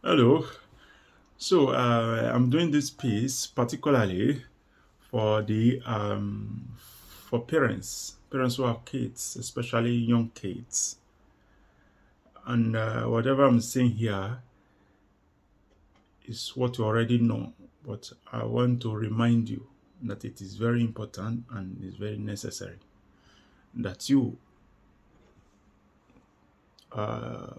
Hello. I'm doing this piece particularly for the for parents who have kids, especially young kids. And whatever I'm saying here is what you already know, but I want to remind you that it is very important and is very necessary that uh,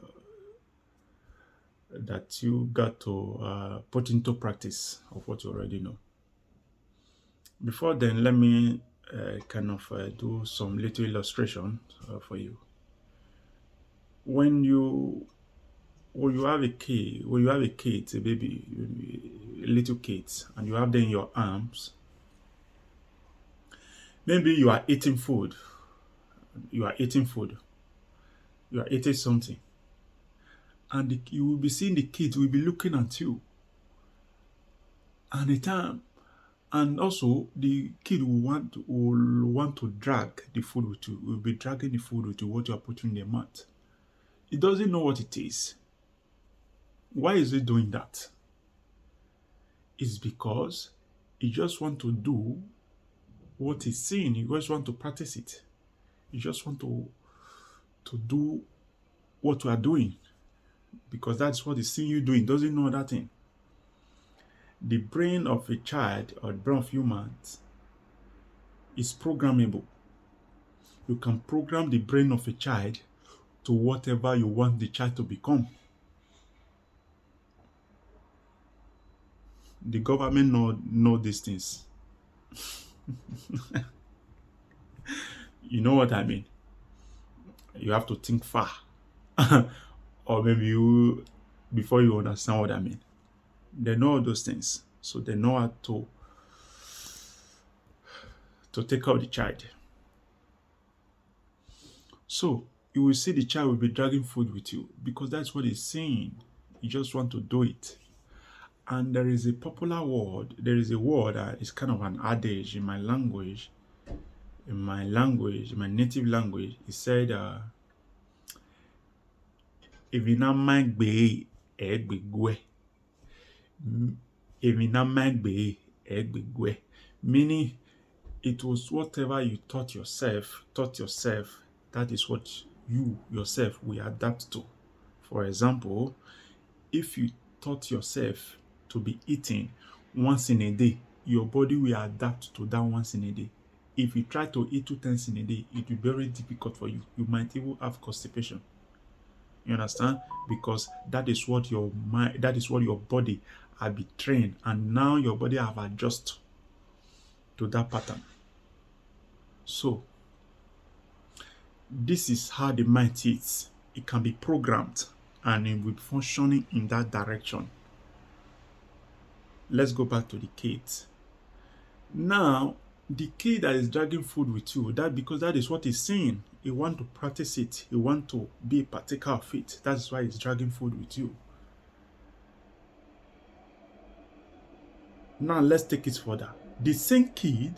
you got to put into practice of what you already know. Before then, let me do some little illustration for you. When you when you have a kid, a baby, a little kid, and you have them in your arms, maybe you are eating food, you are eating food, you are eating something, and you will be seeing the kid will be looking at you, and the time, and also the kid will want to drag the food with you, will be dragging the food with you, what you are putting in their mouth. It doesn't know what it is. Why is it doing that? It's because he just want to do what he's seeing. He just want to practice it. You just want to do what you are doing because that's what he's seeing you doing. Doesn't know that thing. The brain of a child or the brain of humans is programmable. You can program the brain of a child to whatever you want the child to become. The government know these things. You know what I mean? You have to think far. Or maybe you before you understand what I mean. They know all those things. So they know how to take out the child. So you will see the child will be dragging food with you because that's what he's saying. You just want to do it. And there is a popular word, there is a word that is kind of an adage in my language, in my native language. It said, Evina magbe egbegwe. Evina magbe egbegwe. Meaning, it was whatever you taught yourself, that is what you yourself will adapt to. For example, if you taught yourself to be eating once in a day, your body will adapt to that once in a day. If you try to eat 2 times in a day, it will be very difficult for you. You might even have constipation. You understand? Because that is what your mind, that is what your body have been trained, and now your body have adjusted to that pattern. So this is how the mind is. It can be programmed and it will be functioning in that direction. Let's go back to the kids. Now, the kid that is dragging food with you, that because that is what he's saying. He want to practice it. He want to be a partaker of it. That's why he's dragging food with you. Now, let's take it further. The same kid,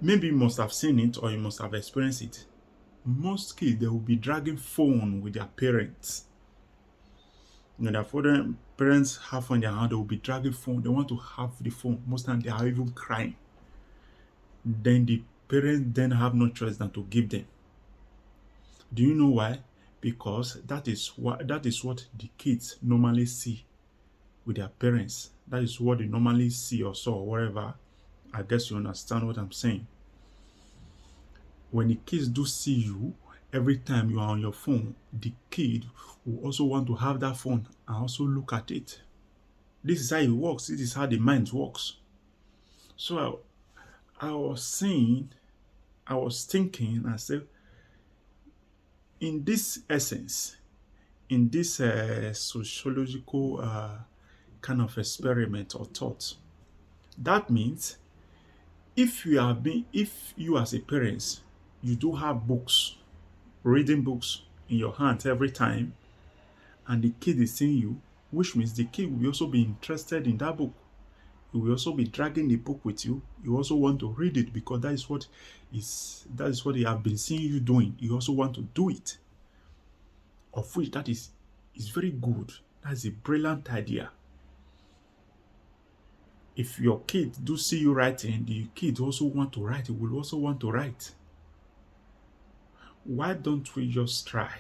maybe you must have seen it or you must have experienced it. Most kids, they will be dragging phone with their parents. When their parents have phone in their hand, they will be dragging phone. They want to have the phone. Most times, they are even crying. Then the parents then have no choice than to give them. Do you know why? Because that is what the kids normally see with their parents. That is what they normally see or saw or whatever. I guess you understand what I'm saying. When the kids do see you, every time you are on your phone, the kid will also want to have that phone and also look at it. This is how it works. This is how the mind works. So I was thinking, I said, in this essence, in this sociological kind of experiment or thought, that means if you as a parent, you do have books, reading books in your hand every time, and the kid is seeing you, which means the kid will also be interested in that book. He will also be dragging the book with you. You also want to read it because that is what he have been seeing you doing. You also want to do it. Of which that is It's very good. That's a brilliant idea. If your kid do see you writing, the kids also want to write, will also want to write. Why don't we just try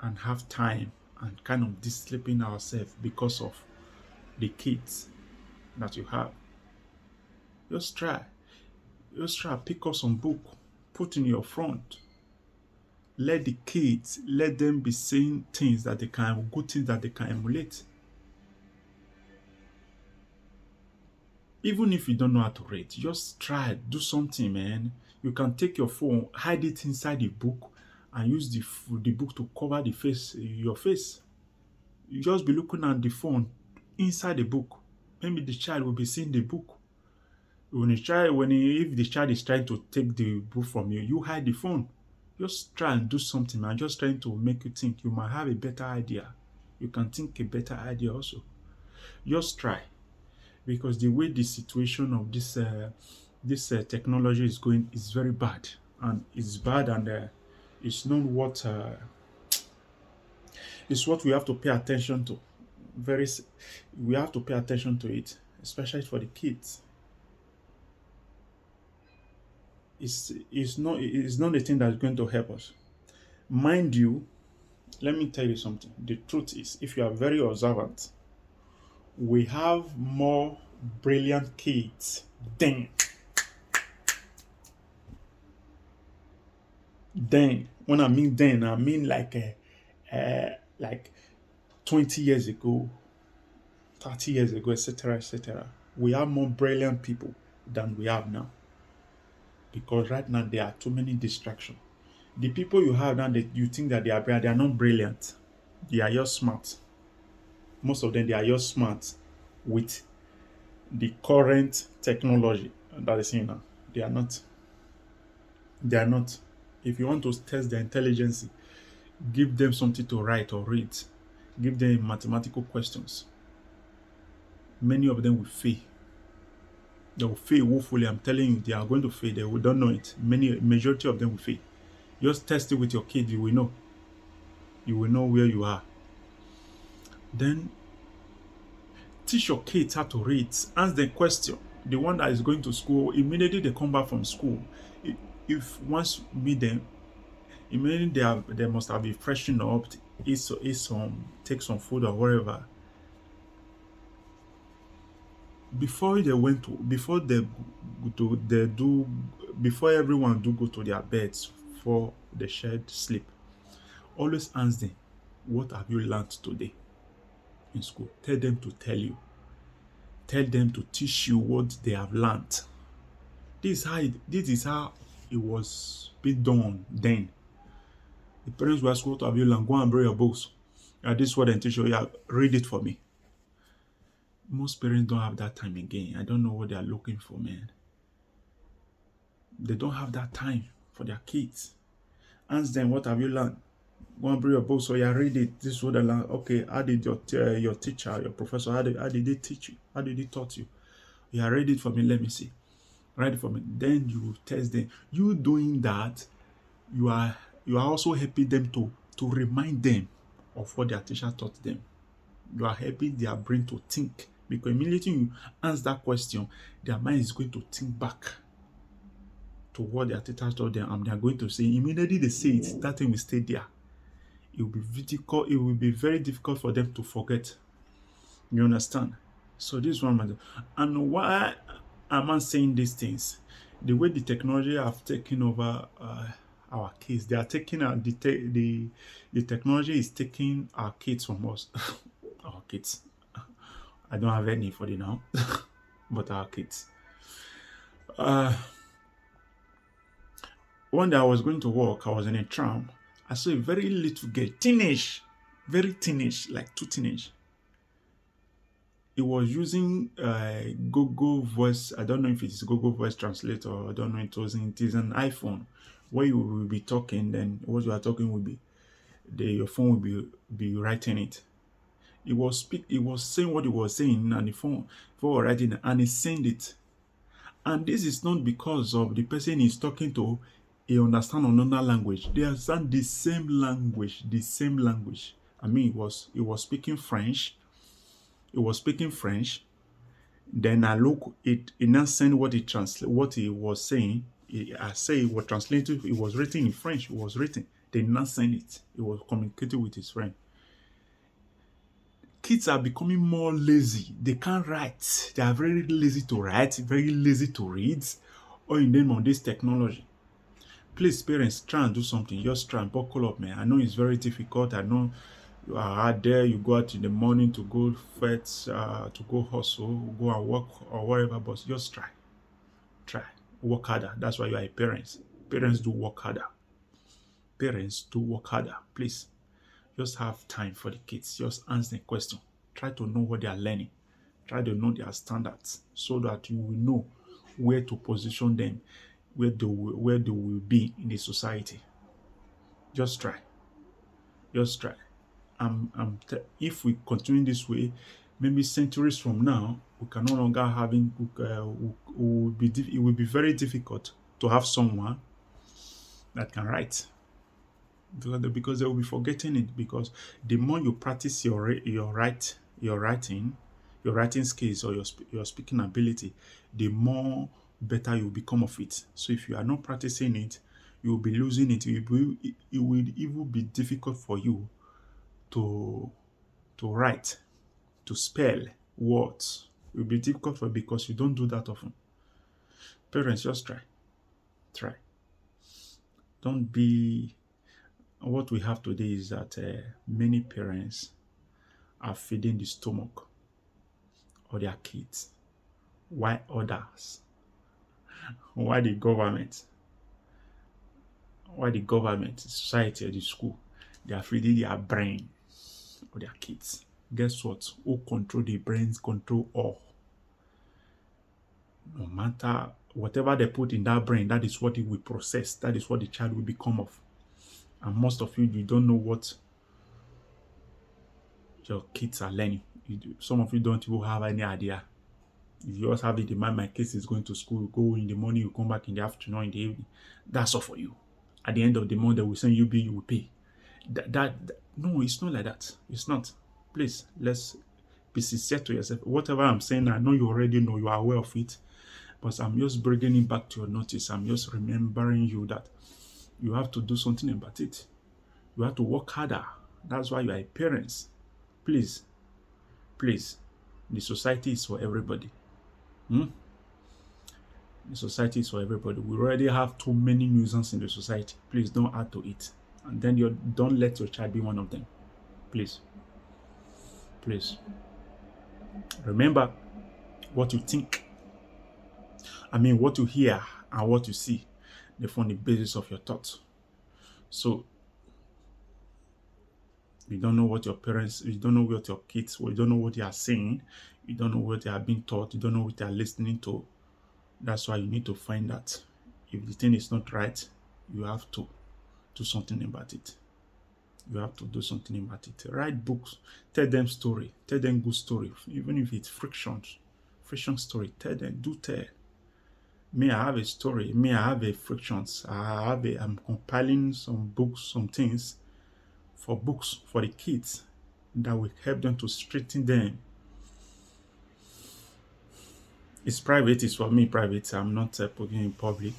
and have time and kind of discipline ourselves because of the kids that you have? Just try. Just try, pick up some book, put in your front. Let the kids, let them be saying things that they can, good things that they can emulate. Even if you don't know how to read, just try, do something, man. You can take your phone, hide it inside the book, and use the book to cover your face. You just be looking at the phone inside the book. Maybe the child will be seeing the book. If the child is trying to take the book from you, you hide the phone. Just try and do something, man. Just trying to make you think. You might have a better idea. You can think a better idea also. Just try, because the way the situation of this technology is going is very bad, and it's bad, and it's not what it's what we have to pay attention to. We have to pay attention to it, especially for the kids. It's not the thing that's going to help us. Mind you, let me tell you something. The truth is, if you are very observant, we have more brilliant kids than when I mean then, I mean like 20 years ago, 30 years ago, etc., etc. We have more brilliant people than we have now, because right now there are too many distractions. The people you have now that you think that they are brilliant, they are not brilliant. They are just smart. Most of them, they are just smart with the current technology that is in now. They are not. They are not. If you want to test their intelligence, give them something to write or read. Give them mathematical questions. Many of them will fail. They will fail woefully. I'm telling you, they are going to fail. They will don't know it. Majority of them will fail. Just test it with your kid. You will know. You will know where you are. Then teach your kids how to read. Ask them question. The one that is going to school, immediately they come back from school, if once you meet them, immediately they must have been freshened up, take some food or whatever. Before everyone do go to their beds for the shared sleep, always ask them, what have you learned today in school? Tell them to tell you. Tell them to teach you what they have learned. This is how it was being done then. The parents will ask, what have you learned? Go and bring your books. This is what they teach you. Yeah, read it for me. Most parents don't have that time again. I don't know what they are looking for, man. They don't have that time for their kids. Ask them, what have you learned? Go and bring your books. So yeah, read it. This is what I learned. Okay, how did your teacher, your professor, how did they teach you? How did he taught you? Yeah, read it for me. Let me see. Write it for me. Then you test them. You doing that, you are also helping them to remind them of what their teacher taught them. You are helping their brain to think, because immediately you answer that question, their mind is going to think back to what their teacher taught them, and they are going to say, immediately they say it, that thing will stay there. It will be very difficult for them to forget. You understand? So this one, and why am I saying these things? The way the technology have taken over our kids, they are taking the technology is taking our kids from us. Our kids. I don't have any for the now, but our kids. One day I was going to work. I was in a tram. I saw a very little girl, very teenage, like too teenage. It was using Google Voice. I don't know if it's Google Voice Translator. I don't know. It is an iPhone where you will be talking. Then what you are talking will be, your phone will be writing it. It was saying what it was saying, and the phone was writing it, and it sent it. And this is not because of the person is talking to, he understand another language. They understand the same language, I mean, he was speaking French. He was speaking French. Then I look it in now send what he was saying. I say it was translated, it was written in French, it was written. They not send it. It was communicated with his friend. Kids are becoming more lazy. They can't write. They are very lazy to write, very lazy to read, or in name on this technology. Please, parents, try and do something. Just try and buckle up, man. I know it's very difficult. I know you are out there, you go out in the morning to go fetch, to go hustle, go and work or whatever, but just try. Try. Work harder. That's why you are a parent. Parents do work harder. Parents do work harder. Please, just have time for the kids. Just answer the question. Try to know what they are learning. Try to know their standards so that you will know where to position them, where they will be in the society. Just try. Just try. If we continue this way, maybe centuries from now, we can no longer having. It will be very difficult to have someone that can write, because they will be forgetting it. Because the more you practice your writing skills, or your speaking ability, the more better you become of it. So if you are not practicing it, you will be losing it. It will even be difficult for you to write, to spell words. It will be difficult for you because you don't do that often. Parents, just try. Don't be. What we have today is that many parents are feeding the stomach of their kids, while others, why the government, society, or the school, they are feeding their brain of their kids. Guess what? Who control the brains control all. No matter whatever they put in that brain, that is what it will process. That is what the child will become of. And most of you don't know what your kids are learning. Some of you don't even have any idea. If you just have it in mind, my case is going to school, go in the morning, you come back in the afternoon, in the evening. That's all for you. At the end of the month, they will send you bill, you will pay. No, it's not like that. It's not. Please, let's be sincere to yourself. Whatever I'm saying, I know you already know, you are aware of it, but I'm just bringing it back to your notice. I'm just remembering you that you have to do something about it. You have to work harder. That's why you are a parent. Please, the society is for everybody. The society is for everybody. We already have too many nuisance in the society. Please don't add to it. And then don't let your child be one of them. Please. Remember what you think. What you hear and what you see. They form the basis of your thoughts. So, you don't know what your parents, you don't know what your kids, you don't know what they are saying, you don't know what they are being taught, you don't know what they are listening to. That's why you need to find out. If the thing is not right, you have to do something about it. Write books, tell them story, tell them good story, even if it's friction story, tell them, tell. Me, I have a story, I have a frictions, I'm compiling some books, some things for books for the kids that will help them to straighten them. It's private, it's for me private. I'm not putting it in public,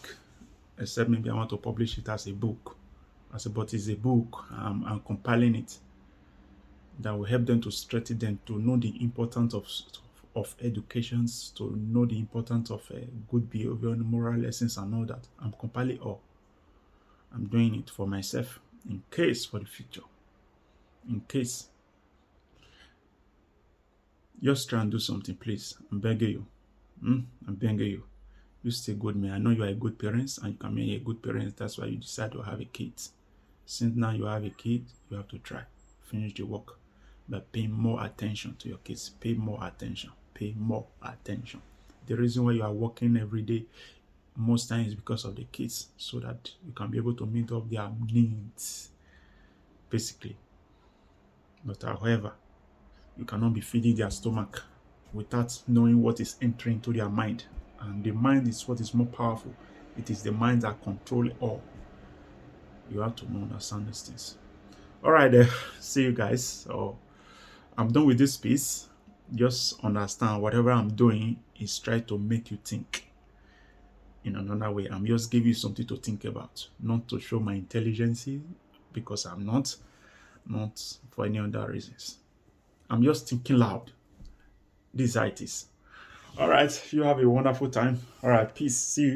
except maybe I want to publish it as a book. But it's a book. I'm compiling it that will help them to straighten them, to know the importance of education, to know the importance of good behavior and moral lessons and all that. I'm compiling all. I'm doing it for myself, in case for the future. In case. Just try and do something, please. I'm begging you. I'm begging you. You stay good, man. I know you are a good parent and you can be a good parent. That's why you decide to have a kid. Since now you have a kid, you have to try. Finish the work. But pay more attention to your kids. Pay more attention. The reason why you are working every day most times is because of the kids, so that you can be able to meet up their needs, basically. But however, you cannot be feeding their stomach without knowing what is entering to their mind. And the mind is what is more powerful. It is the mind that controls all. You have to understand these things. All right, see you guys. So I'm done with this piece. Just understand whatever I'm doing is try to make you think in another way. I'm just giving you something to think about, not to show my intelligence, because I'm not for any other reasons. I'm just thinking loud. This is how it is. All right, you have a wonderful time. All right, peace. See you.